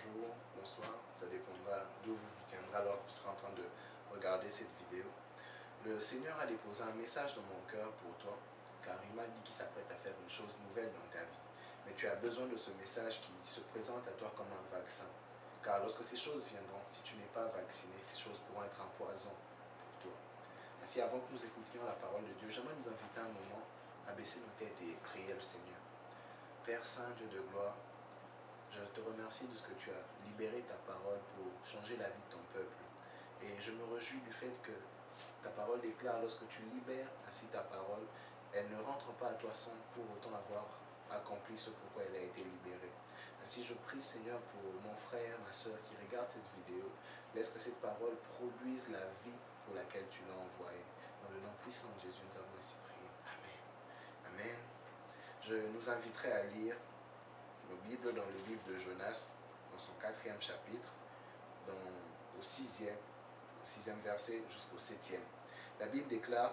bonjour, bonsoir, ça dépendra d'où vous vous tiendrez alors que vous serez en train de regarder cette vidéo. Le Seigneur a déposé un message dans mon cœur pour toi, car il m'a dit qu'il s'apprête à faire une chose nouvelle dans ta vie. Mais tu as besoin de ce message qui se présente à toi comme un vaccin. Car lorsque ces choses viendront, si tu n'es pas vacciné, ces choses pourront être un poison pour toi. Ainsi, avant que nous écoutions la parole de Dieu, j'aimerais nous inviter un moment à baisser nos têtes et prier le Seigneur. Père Saint, Dieu de gloire, je te remercie de ce que tu as libéré ta parole pour changer la vie de ton peuple. Et je me réjouis du fait que ta parole déclare, lorsque tu libères ainsi ta parole, elle ne rentre pas à toi sans pour autant avoir accompli ce pourquoi elle a été libérée. Ainsi je prie Seigneur pour mon frère, ma soeur qui regarde cette vidéo, laisse que cette parole produise la vie pour laquelle tu l'as envoyée. Dans le nom puissant de Jésus, nous avons ainsi prié. Amen. Amen. Je nous inviterai à lire nos Bibles dans le livre de Jonas, dans son 4e chapitre, au 6e verset jusqu'au 7e. La Bible déclare: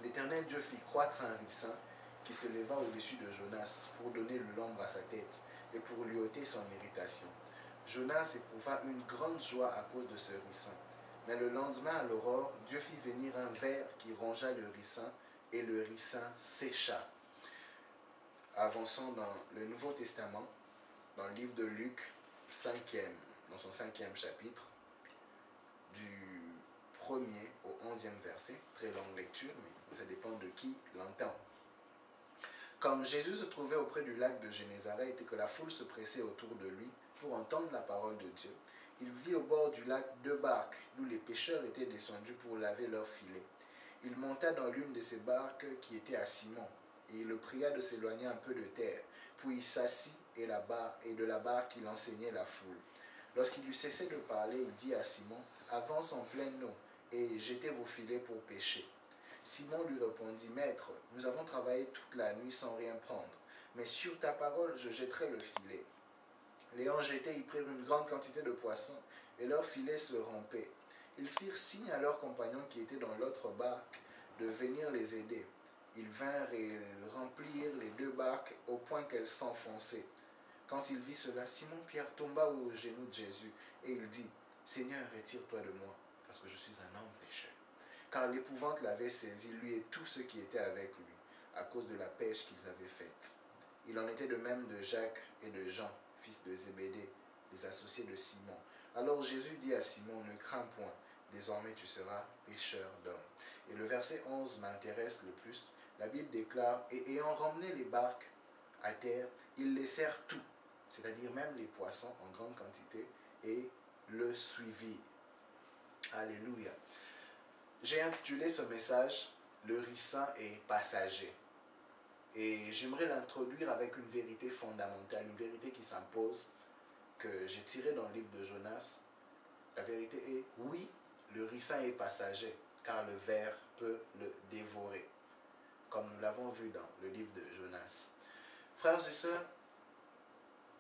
l'Éternel Dieu fit croître un ricin qui se leva au-dessus de Jonas pour donner de l'ombre à sa tête et pour lui ôter son irritation. Jonas éprouva une grande joie à cause de ce ricin. Mais le lendemain à l'aurore, Dieu fit venir un ver qui rongea le ricin et le ricin sécha. Avançons dans le Nouveau Testament, dans le livre de Luc, dans son 5e chapitre, du 1er au 11e verset. Très longue lecture, mais ça dépend de qui l'entend. Comme Jésus se trouvait auprès du lac de Génézareth et que la foule se pressait autour de lui pour entendre la parole de Dieu, il vit au bord du lac 2 barques d'où les pêcheurs étaient descendus pour laver leurs filets. Il monta dans l'une de ces barques qui était à Simon, et il le pria de s'éloigner un peu de terre. Puis il s'assit et de la barque il enseignait la foule. Lorsqu'il eut cessé de parler, il dit à Simon: avance en pleine eau et jetez vos filets pour pêcher. Simon lui répondit: Maître, nous avons travaillé toute la nuit sans rien prendre, mais sur ta parole je jetterai le filet. L'ayant jeté, ils prirent une grande quantité de poissons et leurs filets se rompaient. Ils firent signe à leurs compagnons qui étaient dans l'autre barque de venir les aider. Ils vinrent et ils remplirent les 2 barques au point qu'elles s'enfonçaient. Quand il vit cela, Simon-Pierre tomba aux genoux de Jésus et il dit: Seigneur, retire-toi de moi, parce que je suis un homme pécheur. Car l'épouvante l'avait saisi, lui et tous ceux qui étaient avec lui, à cause de la pêche qu'ils avaient faite. Il en était de même de Jacques et de Jean, fils de Zébédée, les associés de Simon. Alors Jésus dit à Simon: ne crains point, désormais tu seras pêcheur d'hommes. Et le verset 11 m'intéresse le plus. La Bible déclare: et ayant ramené les barques à terre, ils laissèrent tout, c'est-à-dire même les poissons en grande quantité, et le suivirent. Alléluia. J'ai intitulé ce message « Le ricin est passager ». Et j'aimerais l'introduire avec une vérité fondamentale, une vérité qui s'impose, que j'ai tirée dans le livre de Jonas. La vérité est: oui, le ricin est passager, car le ver peut le dévorer, comme nous l'avons vu dans le livre de Jonas. Frères et sœurs,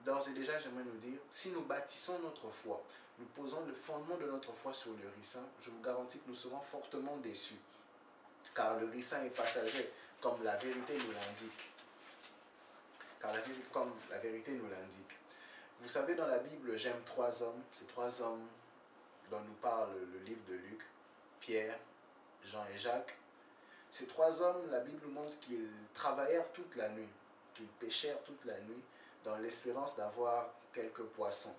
d'ores et déjà, j'aimerais nous dire, si nous bâtissons notre foi, nous posons le fondement de notre foi sur le ricin, je vous garantis que nous serons fortement déçus. Car le ricin est passager, comme la vérité nous l'indique. Comme la vérité nous l'indique. Vous savez, dans la Bible, j'aime 3 hommes. Ces 3 hommes dont nous parle le livre de Luc: Pierre, Jean et Jacques. Ces 3 hommes, la Bible nous montre qu'ils travaillèrent toute la nuit, qu'ils pêchèrent toute la nuit, dans l'espérance d'avoir quelques poissons.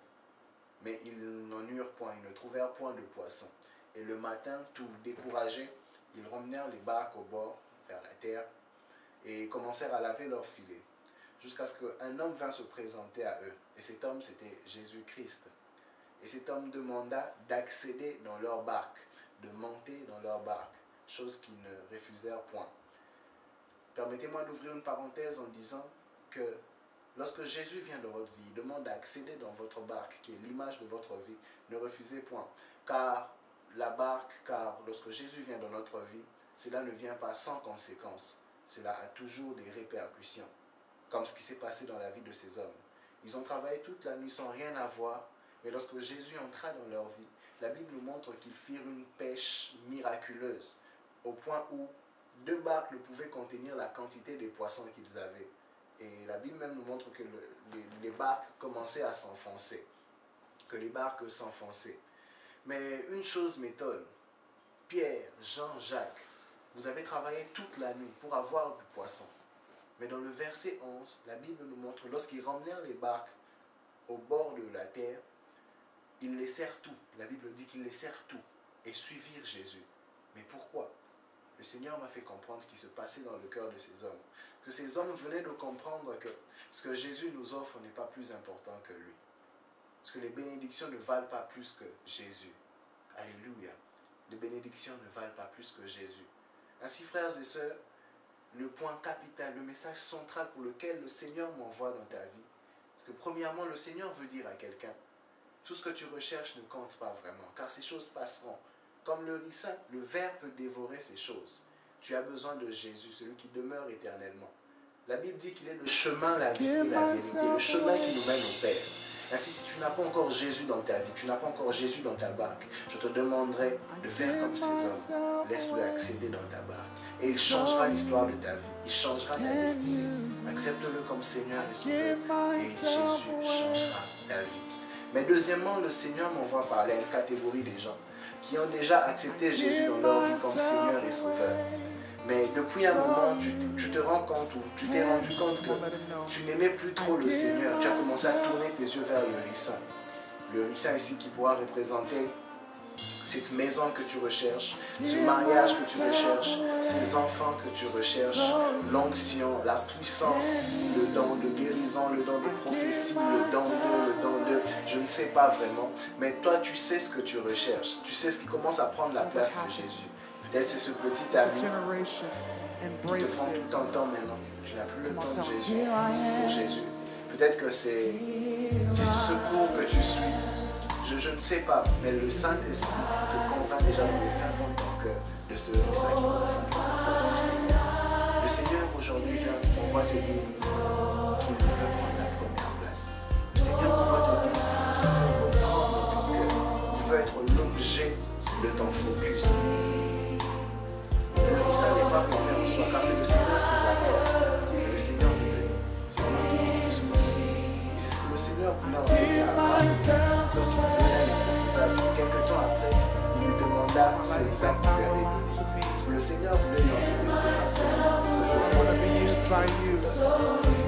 Mais ils n'en eurent point, ils ne trouvèrent point de poissons. Et le matin, tout découragés, ils ramenèrent les barques au bord, vers la terre, et commencèrent à laver leurs filets. Jusqu'à ce qu'un homme vint se présenter à eux. Et cet homme, c'était Jésus-Christ. Et cet homme demanda d'accéder dans leur barque, de monter dans leur barque, chose qu'ils ne refusèrent point. Permettez-moi d'ouvrir une parenthèse en disant que lorsque Jésus vient dans votre vie, il demande d'accéder dans votre barque, qui est l'image de votre vie, ne refusez point. Car lorsque Jésus vient dans notre vie, cela ne vient pas sans conséquence. Cela a toujours des répercussions, comme ce qui s'est passé dans la vie de ces hommes. Ils ont travaillé toute la nuit sans rien avoir, mais lorsque Jésus entra dans leur vie, la Bible nous montre qu'ils firent une pêche miraculeuse, au point où 2 barques ne pouvaient contenir la quantité des poissons qu'ils avaient. Et la Bible même nous montre que les barques commençaient à s'enfoncer. que les barques s'enfonçaient. Mais une chose m'étonne. Pierre, Jean, Jacques, vous avez travaillé toute la nuit pour avoir du poisson. Mais dans le verset 11, la Bible nous montre, lorsqu'ils ramenèrent les barques au bord de la terre, ils laissèrent tout. La Bible dit qu'ils laissèrent tout et suivirent Jésus. Mais pourquoi? Le Seigneur m'a fait comprendre ce qui se passait dans le cœur de ces hommes. Que ces hommes venaient de comprendre que ce que Jésus nous offre n'est pas plus important que lui. Parce que les bénédictions ne valent pas plus que Jésus. Alléluia. Les bénédictions ne valent pas plus que Jésus. Ainsi, frères et sœurs, le point capital, le message central pour lequel le Seigneur m'envoie dans ta vie, parce que premièrement, le Seigneur veut dire à quelqu'un, tout ce que tu recherches ne compte pas vraiment, car ces choses passeront. Comme le ricin, le ver peut dévorer ces choses. Tu as besoin de Jésus, celui qui demeure éternellement. La Bible dit qu'il est le chemin, la vie et la vérité, le chemin qui nous mène au Père. Ainsi, si tu n'as pas encore Jésus dans ta vie, tu n'as pas encore Jésus dans ta barque, je te demanderai de faire comme ces hommes. Laisse-le accéder dans ta barque. Et il changera l'histoire de ta vie. Il changera ta destinée. Accepte-le comme Seigneur et Sauveur. Et Jésus changera ta vie. Mais deuxièmement, le Seigneur m'envoie parler à une catégorie des gens qui ont déjà accepté Jésus dans leur vie comme Seigneur et Sauveur. Mais depuis un moment, tu te rends compte, ou tu t'es rendu compte que tu n'aimais plus trop le Seigneur. Tu as commencé à tourner tes yeux vers le ricin. Le ricin ici qui pourra représenter cette maison que tu recherches, ce mariage que tu recherches, ces enfants que tu recherches, l'onction, la puissance, le don de guérison, le don de prophétie, le don de, je ne sais pas vraiment, mais toi tu sais ce que tu recherches, tu sais ce qui commence à prendre la place de Jésus. Peut-être c'est ce petit ami qui te prend tout ton temps maintenant, tu n'as plus le temps de Jésus, pour Jésus. Peut-être que c'est ce cours que tu suis. Je ne sais pas, mais le Saint-Esprit te convainc déjà dans le fin fond de ton cœur de ce ricin qui commence à prendre du Seigneur. Le Seigneur aujourd'hui vient, on va te dire qu'il veut prendre la première place. Le Seigneur, on va te dire qu'il veut reprendre ton cœur. Il veut être l'objet de ton focus. Le ricin n'est pas mauvais en soi, car c'est le Seigneur qui l'accorde. Mais le Seigneur veut te dire, c'est moi qui veux ce et c'est ce que le Seigneur voulait enseigner à Abraham. Lorsqu'il lui donna Isaac, quelques temps après, il lui demanda si Isaac pouvait aimer. Parce que le Seigneur voulait lui enseigner simplement que je vole plus.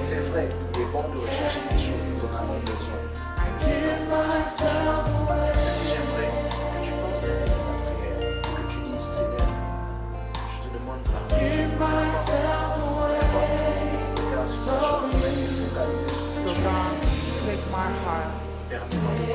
C'est vrai, il est bon de rechercher des choses que nous en avons besoin. Mais le Seigneur veut ces choses. Et si j'aimerais que tu penses à la prière, que tu dises, Seigneur, je te demande pardon. Je ne peux pas avoir regard sur ces choses, mais focaliser sur ces choses. Permets-moi de comprendre.